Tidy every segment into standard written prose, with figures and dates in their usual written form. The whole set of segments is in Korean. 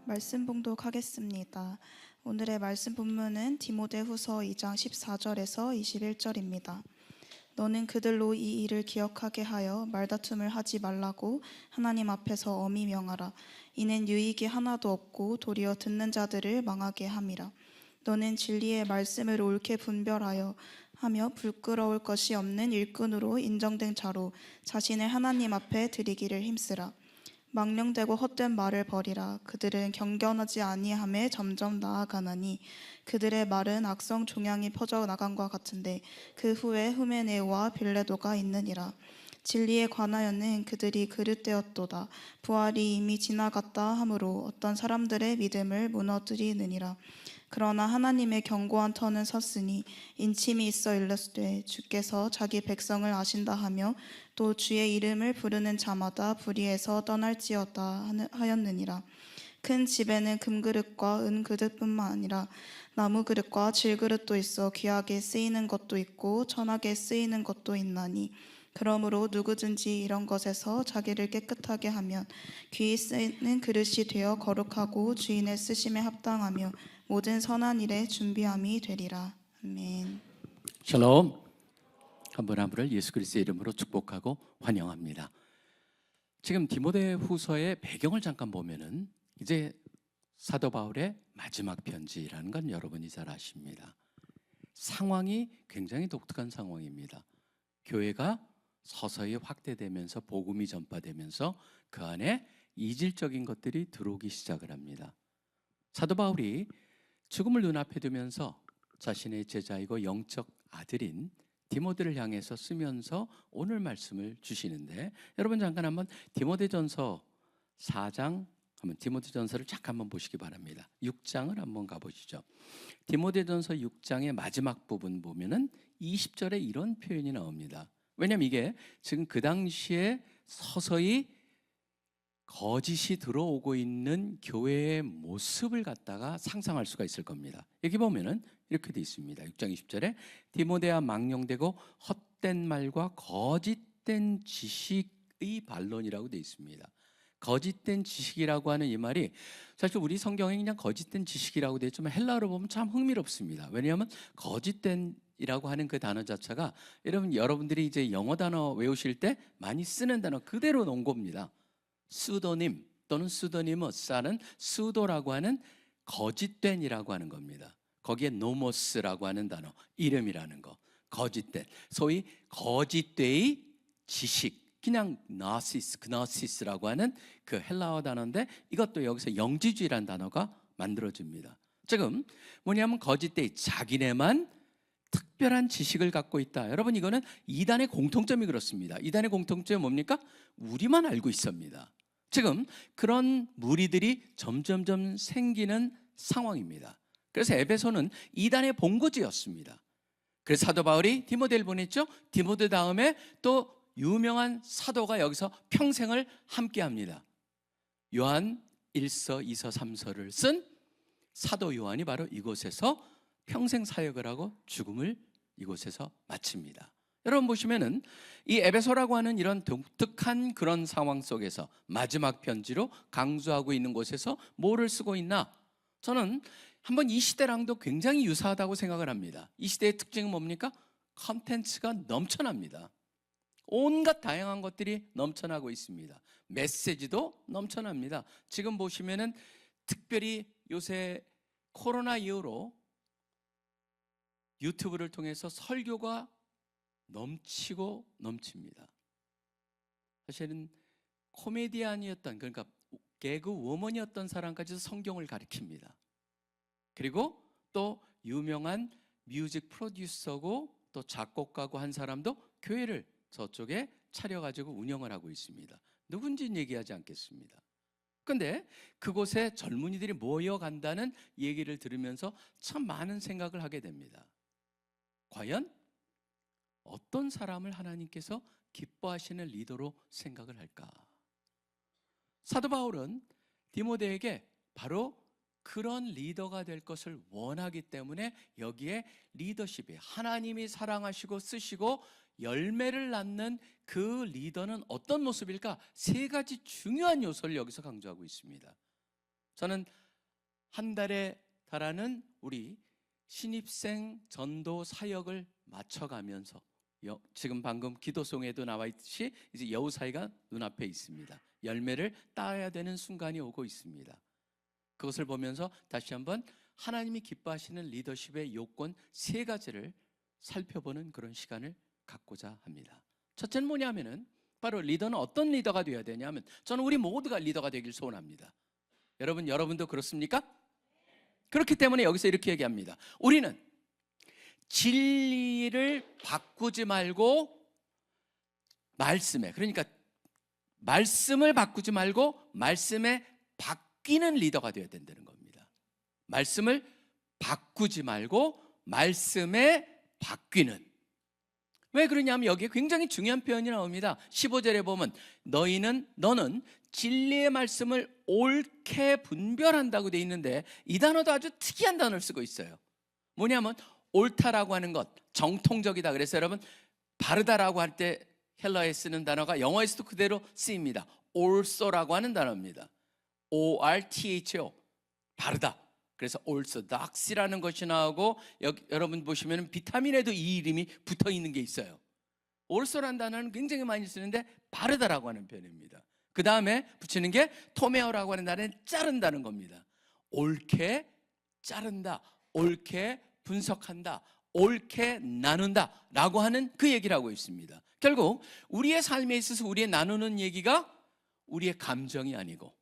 말씀 봉독하겠습니다. 오늘의 말씀 본문은 디모데후서 2장 14절에서 21절입니다. 너는 그들로 이 일을 기억하게 하여 말다툼을 하지 말라고 하나님 앞에서 엄히 명하라. 이는 유익이 하나도 없고 도리어 듣는 자들을 망하게 함이라. 너는 진리의 말씀을 옳게 분별하여 하며 부끄러울 것이 없는 일꾼으로 인정된 자로 자신을 하나님 앞에 드리기를 힘쓰라. 망령되고 헛된 말을 버리라. 그들은 경건하지 아니함에 점점 나아가나니 그들의 말은 악성 종양이 퍼져 나간과 같은데 그 후에 후메네오와 빌레도가 있느니라. 진리에 관하여는 그들이 그릇되었도다. 부활이 이미 지나갔다 하므로 어떤 사람들의 믿음을 무너뜨리느니라. 그러나 하나님의 견고한 터는 섰으니 인침이 있어 일렀되 주께서 자기 백성을 아신다 하며 또 주의 이름을 부르는 자마다 불의에서 떠날지어다 하였느니라. 큰 집에는 금그릇과 은그릇뿐만 아니라 나무그릇과 질그릇도 있어 귀하게 쓰이는 것도 있고 천하게 쓰이는 것도 있나니 그러므로 누구든지 이런 것에서 자기를 깨끗하게 하면 귀히 쓰이는 그릇이 되어 거룩하고 주인의 쓰심에 합당하며 모든 선한 일에 준비함이 되리라. 아멘. 샬롬. 한 분 한 분을 예수 그리스도의 이름으로 축복하고 환영합니다. 지금 디모데후서의 배경을 잠깐 보면은 이제 사도 바울의 마지막 편지라는 건 여러분이 잘 아십니다. 상황이 굉장히 독특한 상황입니다. 교회가 서서히 확대되면서 복음이 전파되면서 그 안에 이질적인 것들이 들어오기 시작을 합니다. 사도 바울이 죽음을 눈앞에 두면서 자신의 제자이고 영적 아들인 디모데를 향해서 쓰면서 오늘 말씀을 주시는데, 여러분 잠깐 한번 디모데전서 4장 한번 디모데전서를 잠깐 한번 보시기 바랍니다. 6장을 한번 가보시죠. 디모데전서 6장의 마지막 부분 보면은 20절에 이런 표현이 나옵니다. 왜냐하면 이게 지금 그 당시에 서서히 거짓이 들어오고 있는 교회의 모습을 갖다가 상상할 수가 있을 겁니다. 여기 보면은 이렇게 돼 있습니다. 6장 20절에 디모데야 망령되고 헛된 말과 거짓된 지식의 반론이라고 돼 있습니다. 거짓된 지식이라고 하는 이 말이 사실 우리 성경에 그냥 거짓된 지식이라고 돼 있지만 헬라어로 보면 참 흥미롭습니다. 왜냐하면 거짓된 이라고 하는 그 단어 자체가 여러분들이 이제 영어 단어 외우실 때 많이 쓰는 단어 그대로 놓은 겁니다. 수도님 또는 수도니머스는 수도라고 하는 거짓된이라고 하는 겁니다. 거기에 노모스라고 하는 단어 이름이라는 거, 거짓된, 소위 거짓되의 지식, 그냥 그노시스라고 하는 그 헬라어 단어인데 이것도 여기서 영지주의라는 단어가 만들어집니다. 지금 뭐냐면 거짓되의 자기네만 특별한 지식을 갖고 있다. 여러분 이거는 이단의 공통점이 그렇습니다. 이단의 공통점이 뭡니까? 우리만 알고 있습니다. 지금 그런 무리들이 점점점 생기는 상황입니다. 그래서 에베소는 이단의 본거지였습니다. 그래서 사도 바울이 디모데를 보냈죠. 디모데 다음에 또 유명한 사도가 여기서 평생을 함께합니다. 요한 1서, 2서, 3서를 쓴 사도 요한이 바로 이곳에서 평생 사역을 하고 죽음을 이곳에서 마칩니다. 여러분 보시면은 이 에베소라고 하는 이런 독특한 그런 상황 속에서 마지막 편지로 강조하고 있는 곳에서 뭐를 쓰고 있나? 저는 한번 이 시대랑도 굉장히 유사하다고 생각을 합니다. 이 시대의 특징은 뭡니까? 컨텐츠가 넘쳐납니다. 온갖 다양한 것들이 넘쳐나고 있습니다. 메시지도 넘쳐납니다. 지금 보시면은 특별히 요새 코로나 이후로 유튜브를 통해서 설교가 넘치고 넘칩니다. 사실은 코미디언이었던, 그러니까 개그 워먼이었던 사람까지도 성경을 가르칩니다. 그리고 또 유명한 뮤직 프로듀서고 또 작곡가고 한 사람도 교회를 저쪽에 차려가지고 운영을 하고 있습니다. 누군지는 얘기하지 않겠습니다. 그런데 그곳에 젊은이들이 모여간다는 얘기를 들으면서 참 많은 생각을 하게 됩니다. 과연 어떤 사람을 하나님께서 기뻐하시는 리더로 생각을 할까? 사도 바울은 디모데에게 바로 그런 리더가 될 것을 원하기 때문에 여기에 리더십이 하나님이 사랑하시고 쓰시고 열매를 낳는 그 리더는 어떤 모습일까? 세 가지 중요한 요소를 여기서 강조하고 있습니다. 저는 한 달에 달하는 우리 신입생 전도 사역을 맞춰가면서 지금 방금 기도송에도 나와 있듯이 이제 여우사이가 눈앞에 있습니다. 열매를 따야 되는 순간이 오고 있습니다. 그것을 보면서 다시 한번 하나님이 기뻐하시는 리더십의 요건 3가지를 살펴보는 그런 시간을 갖고자 합니다. 첫째는 뭐냐면은 바로 리더는 어떤 리더가 되어야 되냐면, 저는 우리 모두가 리더가 되길 소원합니다. 여러분도 그렇습니까? 그렇기 때문에 여기서 이렇게 얘기합니다. 우리는 진리를 바꾸지 말고 그러니까 말씀을 바꾸지 말고 말씀에 바뀌는 리더가 되어야 된다는 겁니다. 말씀을 바꾸지 말고 말씀에 바뀌는. 왜 그러냐면 여기에 굉장히 중요한 표현이 나옵니다. 15절에 보면 너는 진리의 말씀을 옳게 분별한다고 돼 있는데, 이 단어도 아주 특이한 단어를 쓰고 있어요. 뭐냐면 옳다라고 하는 것, 정통적이다. 그래서 여러분, 바르다라고 할 때 헬라어에 쓰는 단어가 영어에서도 그대로 쓰입니다. also라고 하는 단어입니다. O-R-T-H-O, 바르다. 그래서 orthodox이라는 것이 나오고, 여러분 보시면 비타민에도 이 이름이 붙어 있는 게 있어요. also라는 단어는 굉장히 많이 쓰는데 바르다라고 하는 표현입니다. 그 다음에 붙이는 게 토메오라고 하는 단어는 자른다는 겁니다. 옳게 자른다, 옳게 분석한다, 옳게 나눈다 라고 하는 그 얘기를 하고 있습니다. 결국 우리의 삶에 있어서 우리의 나누는 얘기가 우리의 감정이 아니고,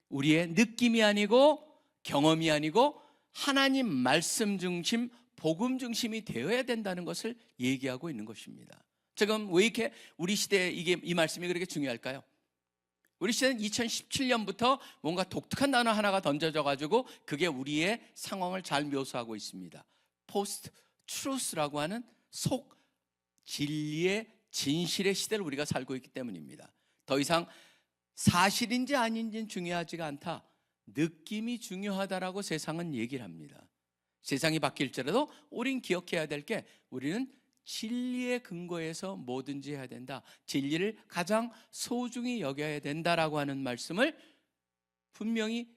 우리의 느낌이 아니고, 경험이 아니고 하나님 말씀 중심, 복음 중심이 되어야 된다는 것을 얘기하고 있는 것입니다. 지금 왜 이렇게 우리 시대에 이 말씀이 그렇게 중요할까요? 우리 시대는 2017년부터 뭔가 독특한 단어 하나가 던져져 가지고 그게 우리의 상황을 잘 묘사하고 있습니다. 포스트 트루스라고 하는 속 진리의 진실의 시대를 우리가 살고 있기 때문입니다. 더 이상 사실인지 아닌지는 중요하지가 않다, 느낌이 중요하다라고 세상은 얘기를 합니다. 세상이 바뀔지라도 우린 기억해야 될 게, 우리는 진리의 근거에서 뭐든지 해야 된다, 진리를 가장 소중히 여겨야 된다라고 하는 말씀을 분명히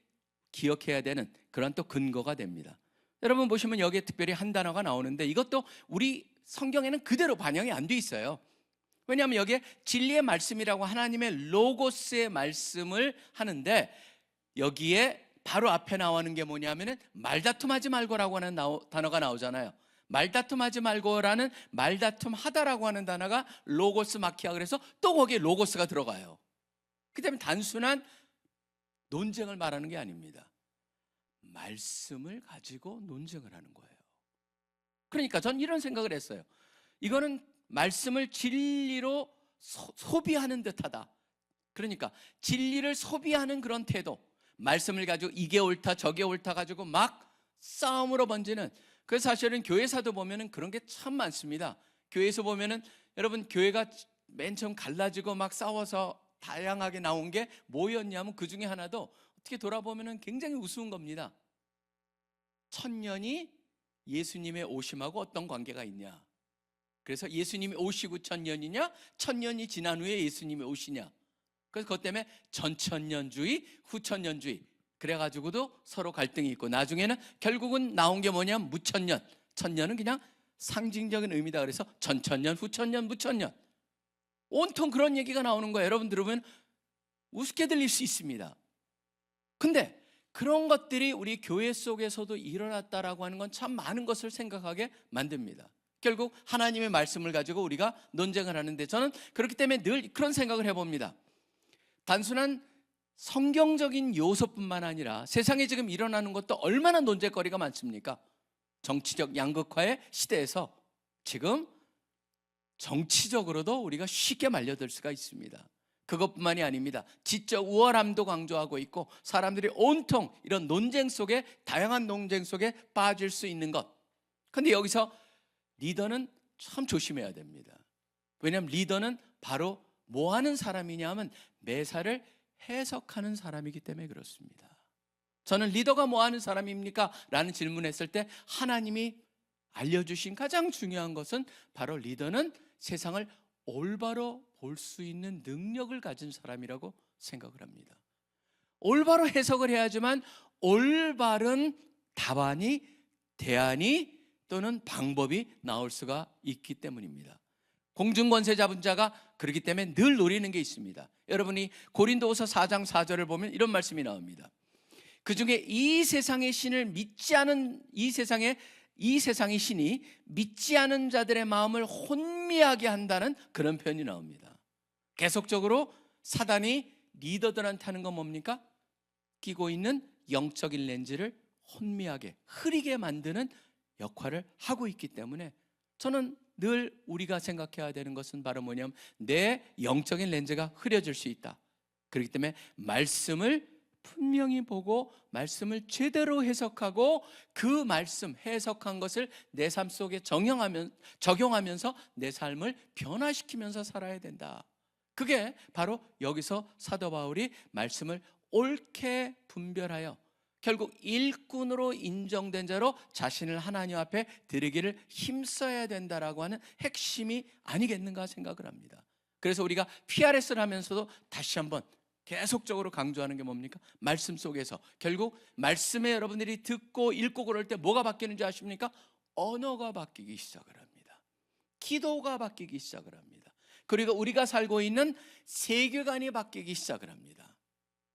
기억해야 되는 그런 또 근거가 됩니다. 여러분 보시면 여기에 특별히 한 단어가 나오는데, 이것도 우리 성경에는 그대로 반영이 안 돼 있어요. 왜냐하면 여기에 진리의 말씀이라고 하나님의 로고스의 말씀을 하는데, 여기에 바로 앞에 나오는 게 뭐냐면은 말다툼하지 말고라고 하는 단어가 나오잖아요. 말다툼하지 말고라는, 말다툼 하다라고 하는 단어가 로고스 마키아, 그래서 또 거기에 로고스가 들어가요. 그 때문에 단순한 논쟁을 말하는 게 아닙니다. 말씀을 가지고 논쟁을 하는 거예요. 그러니까 전 이런 생각을 했어요. 이거는 말씀을 진리로 소비하는 듯하다. 그러니까 진리를 소비하는 그런 태도, 말씀을 가지고 이게 옳다 저게 옳다 가지고 막 싸움으로 번지는. 그래서 사실은 교회사도 보면은 그런 게 참 많습니다. 교회에서 보면은 여러분, 교회가 맨 처음 갈라지고 막 싸워서 다양하게 나온 게 뭐였냐면, 그 중에 하나도 어떻게 돌아보면은 굉장히 우스운 겁니다. 천년이 예수님의 오심하고 어떤 관계가 있냐. 그래서 예수님이 오시고 천년이냐, 천년이 지난 후에 예수님이 오시냐. 그래서 그것 때문에 전천년주의, 후천년주의, 그래가지고도 서로 갈등이 있고, 나중에는 결국은 나온 게 뭐냐면 무천년. 천년은 그냥 상징적인 의미다. 그래서 전천년, 후천년, 무천년, 온통 그런 얘기가 나오는 거예요. 여러분 들으면 우습게 들릴 수 있습니다. 근데 그런 것들이 우리 교회 속에서도 일어났다라고 하는 건 참 많은 것을 생각하게 만듭니다. 결국 하나님의 말씀을 가지고 우리가 논쟁을 하는데, 저는 그렇기 때문에 늘 그런 생각을 해봅니다. 단순한 성경적인 요소뿐만 아니라 세상에 지금 일어나는 것도 얼마나 논쟁거리가 많습니까? 정치적 양극화의 시대에서 지금 정치적으로도 우리가 쉽게 말려들 수가 있습니다. 그것뿐만이 아닙니다. 지적 우월함도 강조하고 있고, 사람들이 온통 이런 논쟁 속에, 다양한 논쟁 속에 빠질 수 있는 것. 그런데 여기서 리더는 참 조심해야 됩니다. 왜냐하면 리더는 바로 뭐 하는 사람이냐 하면 매사를 해석하는 사람이기 때문에 그렇습니다. 저는 리더가 뭐 하는 사람입니까? 라는 질문했을 때 하나님이 알려주신 가장 중요한 것은 바로 리더는 세상을 올바로 볼 수 있는 능력을 가진 사람이라고 생각을 합니다. 올바로 해석을 해야지만 올바른 답안이, 대안이 또는 방법이 나올 수가 있기 때문입니다. 공중권세 잡은 자가 그렇기 때문에 늘 노리는 게 있습니다. 여러분이 고린도후서 4장 4절을 보면 이런 말씀이 나옵니다. 그중에 이 세상의 신을 믿지 않은 이 세상의 신이 믿지 않은 자들의 마음을 혼미하게 한다는 그런 표현이 나옵니다. 계속적으로 사단이 리더들한테 하는 건 뭡니까? 끼고 있는 영적인 렌즈를 혼미하게, 흐리게 만드는 역할을 하고 있기 때문에 저는 늘 우리가 생각해야 되는 것은 바로 뭐냐면 내 영적인 렌즈가 흐려질 수 있다. 그렇기 때문에 말씀을 분명히 보고 말씀을 제대로 해석하고 그 말씀 해석한 것을 내 삶 속에 적용하면서 내 삶을 변화시키면서 살아야 된다. 그게 바로 여기서 사도 바울이 말씀을 옳게 분별하여 결국 일꾼으로 인정된 자로 자신을 하나님 앞에 드리기를 힘써야 된다라고 하는 핵심이 아니겠는가 생각을 합니다. 그래서 우리가 PRS를 하면서도 다시 한번 계속적으로 강조하는 게 뭡니까? 말씀 속에서 결국 말씀에 여러분들이 듣고 읽고 그럴 때 뭐가 바뀌는지 아십니까? 언어가 바뀌기 시작을 합니다. 기도가 바뀌기 시작을 합니다. 그리고 우리가 살고 있는 세계관이 바뀌기 시작을 합니다.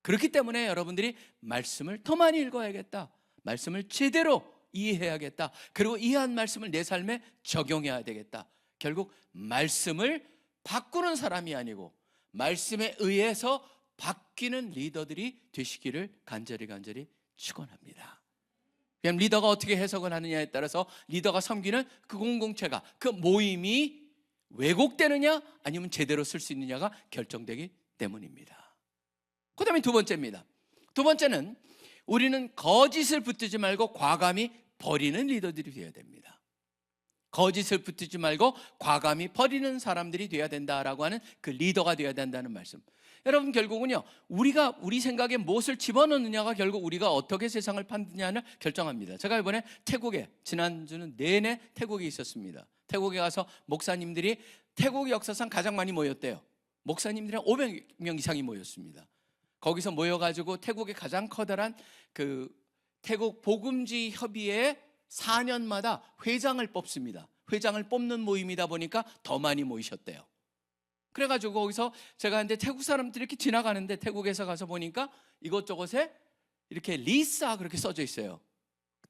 그렇기 때문에 여러분들이 말씀을 더 많이 읽어야겠다. 말씀을 제대로 이해해야겠다. 그리고 이해한 말씀을 내 삶에 적용해야 되겠다. 결국 말씀을 바꾸는 사람이 아니고 말씀에 의해서 바뀌는 리더들이 되시기를 간절히 축원합니다. 그럼 리더가 어떻게 해석을 하느냐에 따라서 리더가 섬기는 그 공동체가, 그 모임이 왜곡되느냐 아니면 제대로 쓸 수 있느냐가 결정되기 때문입니다. 그 다음에 두 번째입니다. 두 번째는 우리는 거짓을 붙들지 말고 과감히 버리는 리더들이 되어야 됩니다. 거짓을 붙들지 말고 과감히 버리는 사람들이 되어야 된다라고 하는 그 리더가 되어야 된다는 말씀. 여러분 결국은요, 우리가 우리 생각에 무엇을 집어넣느냐가 결국 우리가 어떻게 세상을 판느냐를 결정합니다. 제가 이번에 태국에 지난주는 내내 태국에 있었습니다. 태국에 가서 목사님들이 태국 역사상 가장 많이 모였대요. 목사님들이 한 500명 이상이 모였습니다. 거기서 모여가지고 태국의 가장 커다란 그 태국 복음지 협의회 4년마다 회장을 뽑습니다. 회장을 뽑는 모임이다 보니까 더 많이 모이셨대요. 그래가지고 거기서 제가 근데 태국 사람들이 이렇게 지나가는데 태국에서 가서 보니까 이것저것에 이렇게 리사 그렇게 써져 있어요.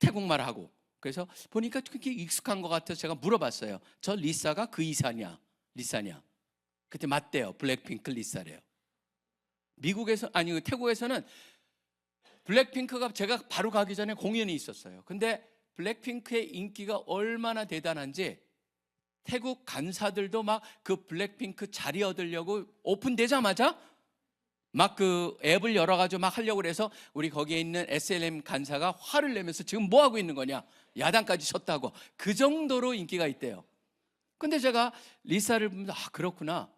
태국말하고. 그래서 보니까 그렇게 익숙한 것 같아서 제가 물어봤어요. 저 리사가 그 리사냐? 그때 맞대요. 블랙핑크 리사래요. 태국에서는 블랙핑크가 제가 바로 가기 전에 공연이 있었어요. 근데 블랙핑크의 인기가 얼마나 대단한지 태국 간사들도 막 그 블랙핑크 자리 얻으려고 오픈되자마자 막 그 앱을 열어가지고 막 하려고 그래서 우리 거기에 있는 SLM 간사가 화를 내면서 지금 뭐 하고 있는 거냐, 야단까지 쳤다고. 그 정도로 인기가 있대요. 근데 제가 리사를 보면서 그렇구나.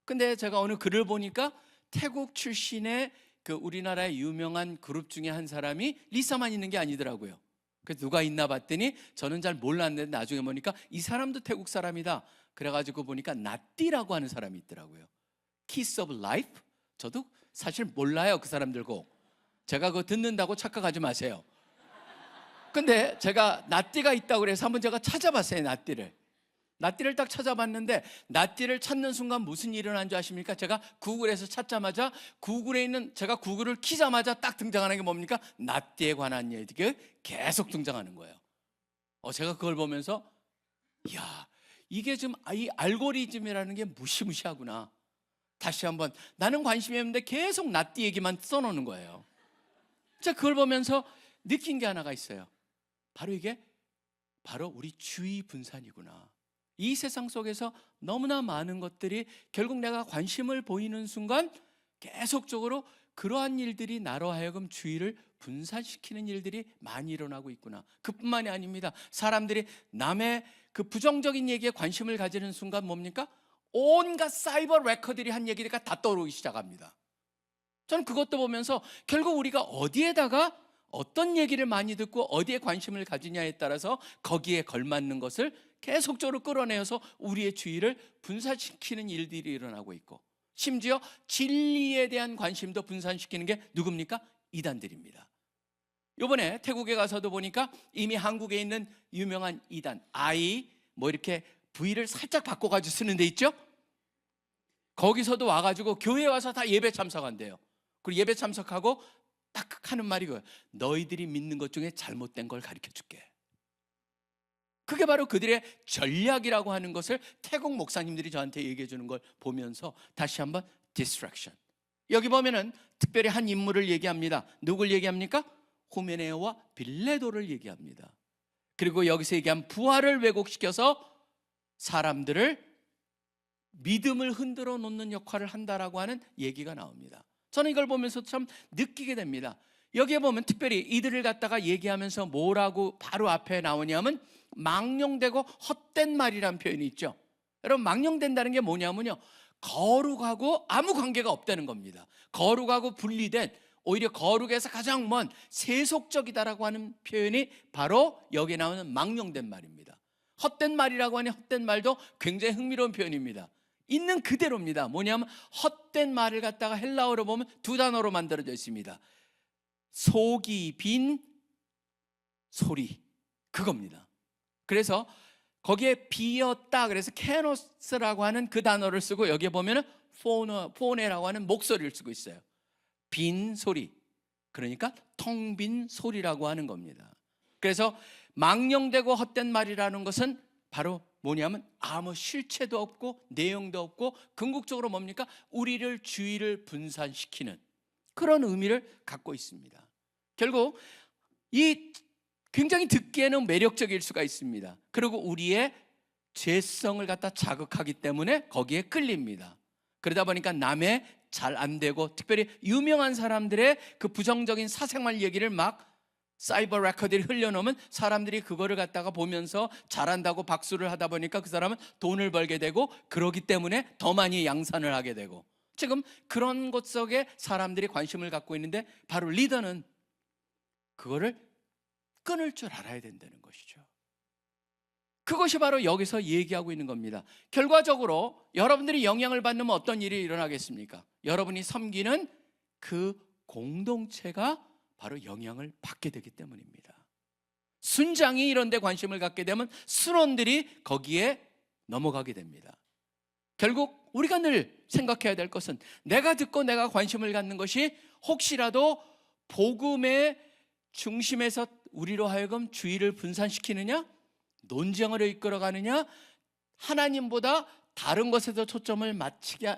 근데 제가 어느 글을 보니까 태국 출신의 그 우리나라의 유명한 그룹 중에 한 사람이 리사만 있는 게 아니더라고요. 그래서 누가 있나 봤더니 저는 잘 몰랐는데 나중에 보니까 이 사람도 태국 사람이다. 그래가지고 보니까 나띠라고 하는 사람이 있더라고요. Kiss of Life? 저도 사실 몰라요, 그 사람들고. 제가 그거 듣는다고 착각하지 마세요. 근데 제가 나띠가 있다고 그래서 한번 제가 찾아봤어요, 나띠를 딱 찾아봤는데 나띠를 찾는 순간 무슨 일이 일어난 줄 아십니까? 제가 구글에서 찾자마자 제가 구글을 키자마자 딱 등장하는 게 뭡니까? 나띠에 관한 얘기가 계속 등장하는 거예요. 제가 그걸 보면서 이야, 이게 좀 이 알고리즘이라는 게 무시무시하구나. 다시 한번 나는 관심이 없는데 계속 나띠 얘기만 써놓는 거예요. 제가 그걸 보면서 느낀 게 하나가 있어요. 이게 바로 우리 주의 분산이구나. 이 세상 속에서 너무나 많은 것들이 결국 내가 관심을 보이는 순간 계속적으로 그러한 일들이 나로 하여금 주의를 분산시키는 일들이 많이 일어나고 있구나. 그뿐만이 아닙니다. 사람들이 남의 그 부정적인 얘기에 관심을 가지는 순간 뭡니까? 온갖 사이버 레커들이 한 얘기가 다 떠오르기 시작합니다. 저는 그것도 보면서 결국 우리가 어디에다가 어떤 얘기를 많이 듣고 어디에 관심을 가지냐에 따라서 거기에 걸맞는 것을 계속적으로 끌어내어서 우리의 주의를 분산시키는 일들이 일어나고 있고, 심지어 진리에 대한 관심도 분산시키는 게 누굽니까? 이단들입니다. 요번에 태국에 가서도 보니까 이미 한국에 있는 유명한 이단 I 뭐 이렇게 V를 살짝 바꿔가지고 쓰는 데 있죠. 거기서도 와가지고 교회에 와서 다 예배 참석한대요. 그리고 예배 참석하고 딱 하는 말이 그거예요. 너희들이 믿는 것 중에 잘못된 걸 가르쳐 줄게. 그게 바로 그들의 전략이라고 하는 것을 태국 목사님들이 저한테 얘기해 주는 걸 보면서 다시 한번 distraction. 여기 보면은 특별히 한 인물을 얘기합니다. 누굴 얘기합니까? 후메네오와 빌레도를 얘기합니다. 그리고 여기서 얘기한 부활을 왜곡시켜서 사람들을 믿음을 흔들어 놓는 역할을 한다라고 하는 얘기가 나옵니다. 저는 이걸 보면서 참 느끼게 됩니다. 여기에 보면 특별히 이들을 갖다가 얘기하면서 뭐라고 바로 앞에 나오냐면 망령되고 헛된 말이라는 표현이 있죠. 여러분, 망령된다는 게 뭐냐면요, 거룩하고 아무 관계가 없다는 겁니다. 거룩하고 분리된, 오히려 거룩에서 가장 먼 세속적이다라고 하는 표현이 바로 여기에 나오는 망령된 말입니다. 헛된 말이라고 하는 헛된 말도 굉장히 흥미로운 표현입니다. 있는 그대로입니다. 뭐냐면 헛된 말을 갖다가 헬라어로 보면 두 단어로 만들어져 있습니다. 속이 빈 소리, 그겁니다. 그래서 거기에 비었다 그래서 케노스라고 하는 그 단어를 쓰고 여기에 보면은 포네라고 하는 목소리를 쓰고 있어요. 빈 소리, 그러니까 텅 빈 소리라고 하는 겁니다. 그래서 망령되고 헛된 말이라는 것은 바로 뭐냐면 아무 실체도 없고 내용도 없고 궁극적으로 뭡니까? 우리를 주의를 분산시키는 그런 의미를 갖고 있습니다. 결국 이 굉장히 듣기에는 매력적일 수가 있습니다. 그리고 우리의 죄성을 갖다 자극하기 때문에 거기에 끌립니다. 그러다 보니까 남의 잘 안 되고 특별히 유명한 사람들의 그 부정적인 사생활 얘기를 막 사이버 레코드를 흘려놓으면 사람들이 그거를 갖다가 보면서 잘한다고 박수를 하다 보니까 그 사람은 돈을 벌게 되고 그러기 때문에 더 많이 양산을 하게 되고 지금 그런 것 속에 사람들이 관심을 갖고 있는데 바로 리더는 그거를 끊을 줄 알아야 된다는 것이죠. 그것이 바로 여기서 얘기하고 있는 겁니다. 결과적으로 여러분들이 영향을 받으면 어떤 일이 일어나겠습니까? 여러분이 섬기는 그 공동체가 바로 영향을 받게 되기 때문입니다. 순장이 이런 데 관심을 갖게 되면 순원들이 거기에 넘어가게 됩니다. 결국 우리가 늘 생각해야 될 것은 내가 듣고 내가 관심을 갖는 것이 혹시라도 복음의 중심에서 우리로 하여금 주의를 분산시키느냐, 논쟁으로 이끌어가느냐, 하나님보다 다른 것에서 초점을 맞추게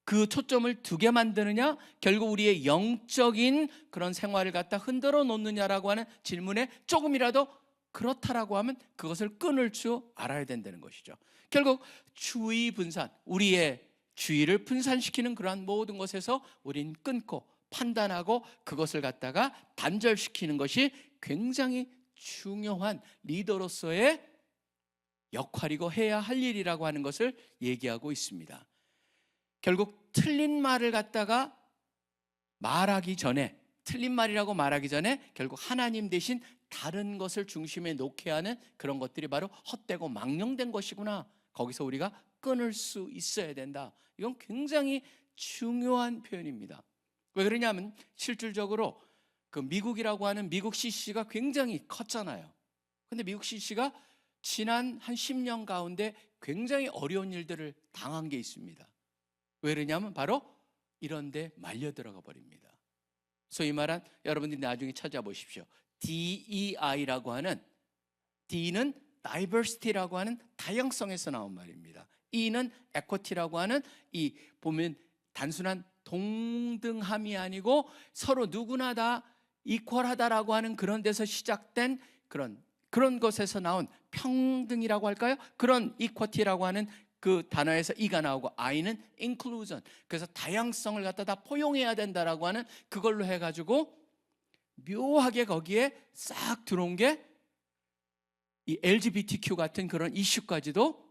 그 초점을 두게 만드느냐, 결국 우리의 영적인 그런 생활을 갖다 흔들어 놓느냐라고 하는 질문에 조금이라도 그렇다라고 하면 그것을 끊을 줄 알아야 된다는 것이죠. 결국 주의 분산, 우리의 주의를 분산시키는 그러한 모든 것에서 우린 끊고 판단하고 그것을 갖다가 단절시키는 것이 굉장히 중요한 리더로서의 역할이고 해야 할 일이라고 하는 것을 얘기하고 있습니다. 결국 틀린 말을 갖다가 말하기 전에, 틀린 말이라고 말하기 전에 결국 하나님 대신 다른 것을 중심에 놓게 하는 그런 것들이 바로 헛되고 망령된 것이구나, 거기서 우리가 끊을 수 있어야 된다. 이건 굉장히 중요한 표현입니다. 왜 그러냐면 실질적으로 그 미국이라고 하는 미국 CC가 굉장히 컸잖아요. 근데 미국 CC가 지난 한 10년 가운데 굉장히 어려운 일들을 당한 게 있습니다. 왜 그러냐면 바로 이런 데 말려 들어가 버립니다. 소위 말한, 여러분들이 나중에 찾아보십시오. DEI라고 하는, D는 diversity라고 하는 다양성에서 나온 말입니다. E는 equity라고 하는, 이 보면 단순한 동등함이 아니고 서로 누구나 다 이퀄하다라고 하는 그런 데서 시작된 그런 것에서 나온 평등이라고 할까요? 그런 equity라고 하는 그 단어에서 E가 나오고, I는 inclusion, 그래서 다양성을 갖다 다 포용해야 된다라고 하는 그걸로 해가지고 묘하게 거기에 싹 들어온 게 이 LGBTQ 같은 그런 이슈까지도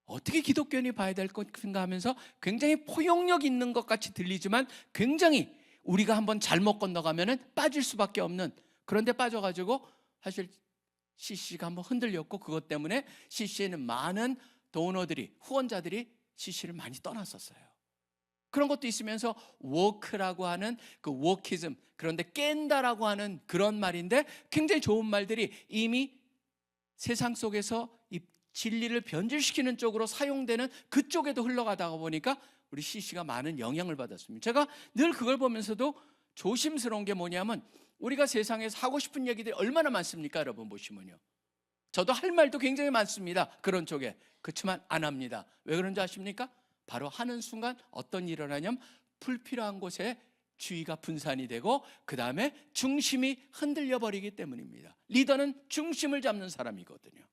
어떻게 기독교인이 봐야 될 것인가 하면서 굉장히 포용력 있는 것 같이 들리지만 굉장히 우리가 한번 잘못 건너가면은 빠질 수밖에 없는, 그런데 빠져가지고 사실 CC가 한번 흔들렸고, 그것 때문에 CC에는 많은 도너들이, 후원자들이 CC를 많이 떠났었어요. 그런 것도 있으면서 워크라고 하는 그 워키즘, 그런데 깬다라고 하는 그런 말인데 굉장히 좋은 말들이 이미 세상 속에서 이 진리를 변질시키는 쪽으로 사용되는 그쪽에도 흘러가다가 보니까 우리 CC가 많은 영향을 받았습니다. 제가 늘 그걸 보면서도 조심스러운 게 뭐냐면 우리가 세상에서 하고 싶은 얘기들이 얼마나 많습니까? 여러분 보시면요, 저도 할 말도 굉장히 많습니다. 그런 쪽에. 그렇지만 안 합니다. 왜 그런지 아십니까? 바로 하는 순간 어떤 일이 일어나냐면 불필요한 곳에 주의가 분산이 되고 그 다음에 중심이 흔들려 버리기 때문입니다. 리더는 중심을 잡는 사람이거든요.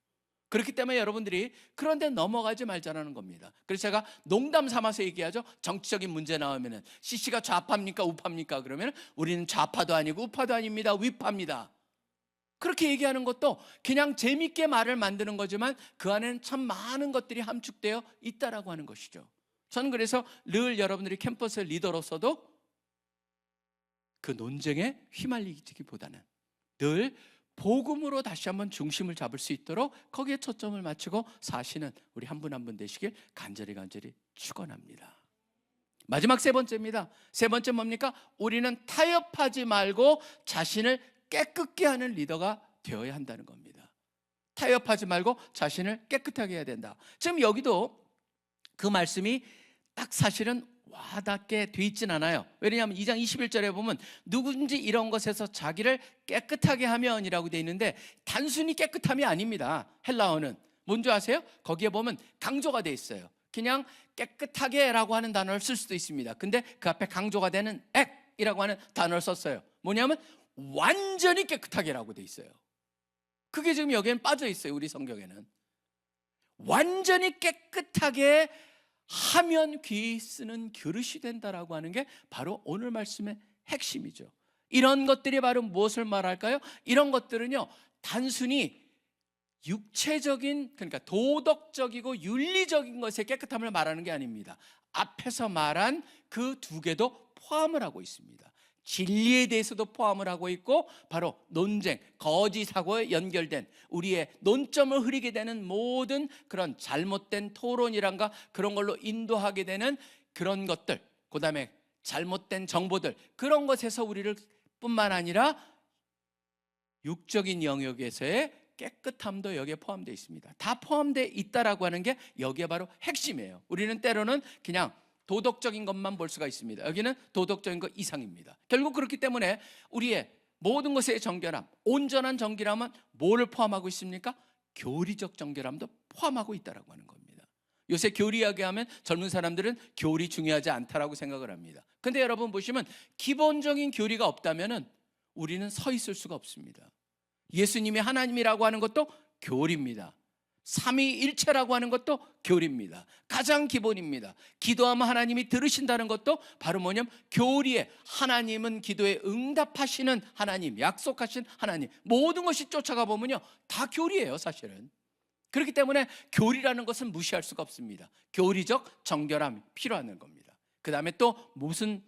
그렇기 때문에 여러분들이 그런데 넘어가지 말자라는 겁니다. 그래서 제가 농담 삼아서 얘기하죠. 정치적인 문제 나오면은 CC가 좌파입니까 우파입니까? 그러면 우리는 좌파도 아니고 우파도 아닙니다. 위파입니다. 그렇게 얘기하는 것도 그냥 재밌게 말을 만드는 거지만 그 안에는 참 많은 것들이 함축되어 있다라고 하는 것이죠. 저는 그래서 늘 여러분들이 캠퍼스 리더로서도 그 논쟁에 휘말리기보다는 늘 복음으로 다시 한번 중심을 잡을 수 있도록 거기에 초점을 맞추고 사시는 우리 한 분 한 분 되시길 간절히 축원합니다. 마지막 세 번째입니다. 세 번째 뭡니까? 우리는 타협하지 말고 자신을 깨끗게 하는 리더가 되어야 한다는 겁니다. 타협하지 말고 자신을 깨끗하게 해야 된다. 지금 여기도 그 말씀이 딱 사실은 와닿게 돼 있진 않아요. 왜냐하면 2장 21절에 보면 누군지 이런 것에서 자기를 깨끗하게 하면이라고 돼 있는데 단순히 깨끗함이 아닙니다. 헬라어는 뭔지 아세요? 거기에 보면 강조가 돼 있어요. 그냥 깨끗하게라고 하는 단어를 쓸 수도 있습니다. 근데 그 앞에 강조가 되는 액이라고 하는 단어를 썼어요. 뭐냐면 완전히 깨끗하게라고 돼 있어요. 그게 지금 여기엔 빠져 있어요. 우리 성경에는 완전히 깨끗하게 하면 귀 쓰는 그릇이 된다라고 하는 게 바로 오늘 말씀의 핵심이죠. 이런 것들이 바로 무엇을 말할까요? 이런 것들은요, 단순히 육체적인, 그러니까 도덕적이고 윤리적인 것의 깨끗함을 말하는 게 아닙니다. 앞에서 말한 그 두 개도 포함을 하고 있습니다. 진리에 대해서도 포함을 하고 있고 바로 논쟁, 거짓 사고에 연결된 우리의 논점을 흐리게 되는 모든 그런 잘못된 토론이란가 그런 걸로 인도하게 되는 그런 것들, 그 다음에 잘못된 정보들, 그런 것에서 우리를 뿐만 아니라 육적인 영역에서의 깨끗함도 여기에 포함되어 있습니다. 다 포함되어 있다라고 하는 게 여기에 바로 핵심이에요. 우리는 때로는 그냥 도덕적인 것만 볼 수가 있습니다. 여기는 도덕적인 것 이상입니다. 결국 그렇기 때문에 우리의 모든 것의 정결함, 온전한 정결함은 뭐를 포함하고 있습니까? 교리적 정결함도 포함하고 있다라고 하는 겁니다. 요새 교리 이야기하면 젊은 사람들은 교리 중요하지 않다라고 생각을 합니다. 근데 여러분 보시면 기본적인 교리가 없다면은 우리는 서 있을 수가 없습니다. 예수님이 하나님이라고 하는 것도 교리입니다. 삼위일체라고 하는 것도 교리입니다. 가장 기본입니다. 기도하면 하나님이 들으신다는 것도 바로 뭐냐면 교리에 하나님은 기도에 응답하시는 하나님, 약속하신 하나님, 모든 것이 쫓아가 보면요 다 교리예요 사실은. 그렇기 때문에 교리라는 것은 무시할 수가 없습니다. 교리적 정결함이 필요한 겁니다. 그 다음에 또 무슨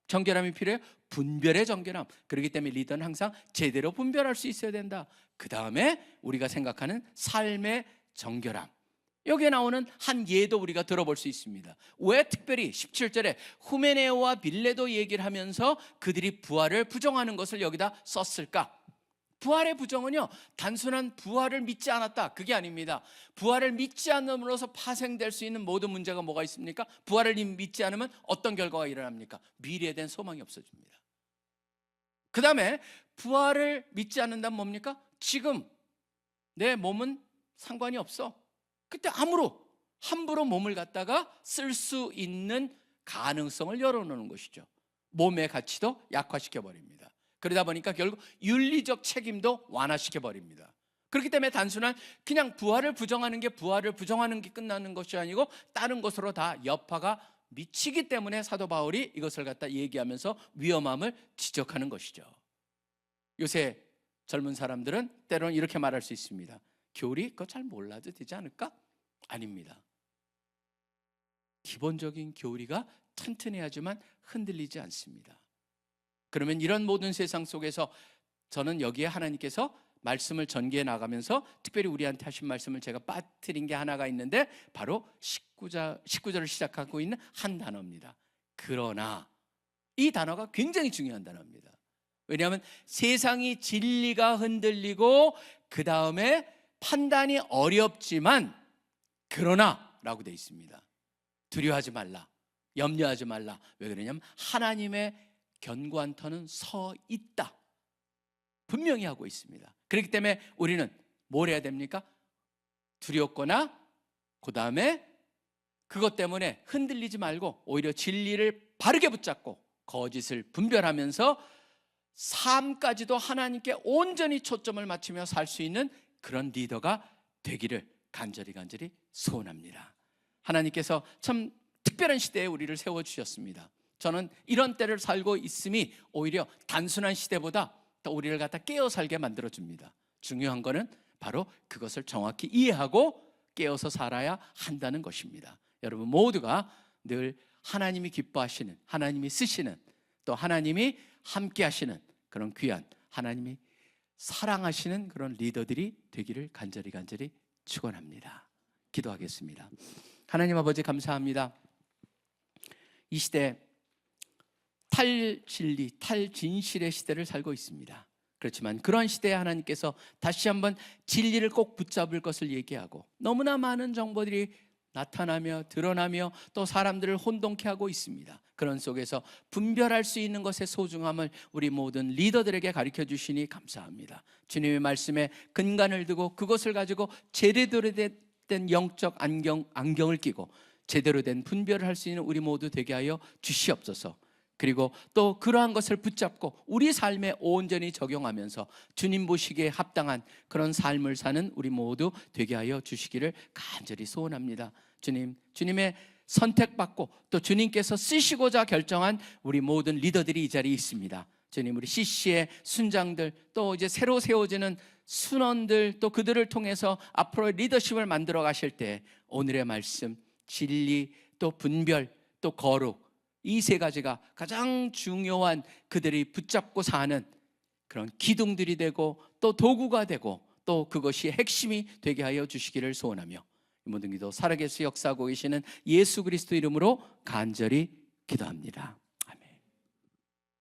정결함이 필요해요? 분별의 정결함. 그렇기 때문에 리더는 항상 제대로 분별할 수 있어야 된다. 그 다음에 우리가 생각하는 삶의 정결함. 여기에 나오는 한 예도 우리가 들어볼 수 있습니다. 왜 특별히 17절에 후메네오와 빌레도 얘기를 하면서 그들이 부활을 부정하는 것을 여기다 썼을까? 부활의 부정은요 단순한 부활을 믿지 않았다 그게 아닙니다. 부활을 믿지 않음으로써 파생될 수 있는 모든 문제가 뭐가 있습니까? 부활을 믿지 않으면 어떤 결과가 일어납니까? 미래에 대한 소망이 없어집니다. 그 다음에 부활을 믿지 않는다면 뭡니까? 지금 내 몸은 상관이 없어. 그때 함부로 몸을 갖다가 쓸 수 있는 가능성을 열어놓는 것이죠. 몸의 가치도 약화시켜버립니다. 그러다 보니까 결국 윤리적 책임도 완화시켜버립니다. 그렇기 때문에 단순한 그냥 부활을 부정하는 게 끝나는 것이 아니고 다른 것으로 다 여파가 미치기 때문에 사도 바울이 이것을 갖다 얘기하면서 위험함을 지적하는 것이죠. 요새 젊은 사람들은 때로는 이렇게 말할 수 있습니다. 교리 그거 잘 몰라도 되지 않을까? 아닙니다. 기본적인 교리가 튼튼해야지만 흔들리지 않습니다. 그러면 이런 모든 세상 속에서 저는 여기에 하나님께서 말씀을 전개해 나가면서 특별히 우리한테 하신 말씀을 제가 빠뜨린 게 하나가 있는데 바로 19절을 시작하고 있는 한 단어입니다. 그러나 이 단어가 굉장히 중요한 단어입니다. 왜냐하면 세상이 진리가 흔들리고 그 다음에 판단이 어렵지만 그러나 라고 되어 있습니다. 두려워하지 말라, 염려하지 말라. 왜 그러냐면 하나님의 견고한 터는 서 있다, 분명히 하고 있습니다. 그렇기 때문에 우리는 뭘 해야 됩니까? 두렵거나 그 다음에 그것 때문에 흔들리지 말고 오히려 진리를 바르게 붙잡고 거짓을 분별하면서 삶까지도 하나님께 온전히 초점을 맞추며 살 수 있는 그런 리더가 되기를 간절히 소원합니다. 하나님께서 참 특별한 시대에 우리를 세워주셨습니다. 저는 이런 때를 살고 있음이 오히려 단순한 시대보다 더 우리를 갖다 깨어 살게 만들어줍니다. 중요한 거는 바로 그것을 정확히 이해하고 깨어서 살아야 한다는 것입니다. 여러분 모두가 늘 하나님이 기뻐하시는, 하나님이 쓰시는, 또 하나님이 함께 하시는 그런 귀한, 하나님이 사랑하시는 그런 리더들이 되기를 간절히 축원합니다. 기도하겠습니다. 하나님 아버지 감사합니다. 이 시대 탈진리, 탈진실의 시대를 살고 있습니다. 그렇지만 그런 시대에 하나님께서 다시 한번 진리를 꼭 붙잡을 것을 얘기하고 너무나 많은 정보들이 나타나며 드러나며 또 사람들을 혼동케 하고 있습니다. 그런 속에서 분별할 수 있는 것의 소중함을 우리 모든 리더들에게 가르쳐 주시니 감사합니다. 주님의 말씀에 근간을 두고 그것을 가지고 제대로 된 영적 안경을 끼고 제대로 된 분별을 할 수 있는 우리 모두 되게 하여 주시옵소서. 그리고 또 그러한 것을 붙잡고 우리 삶에 온전히 적용하면서 주님 보시기에 합당한 그런 삶을 사는 우리 모두 되게 하여 주시기를 간절히 소원합니다. 주님의 선택받고 또 주님께서 쓰시고자 결정한 우리 모든 리더들이 이 자리에 있습니다. 주님, 우리 CC의 순장들, 또 이제 새로 세워지는 순원들, 또 그들을 통해서 앞으로의 리더십을 만들어 가실 때 오늘의 말씀, 진리, 또 분별, 또 거룩, 이 세 가지가 가장 중요한 그들이 붙잡고 사는 그런 기둥들이 되고 또 도구가 되고 또 그것이 핵심이 되게 하여 주시기를 소원하며 이 모든 기도 살아계시 역사하고 계시는 예수 그리스도 이름으로 간절히 기도합니다.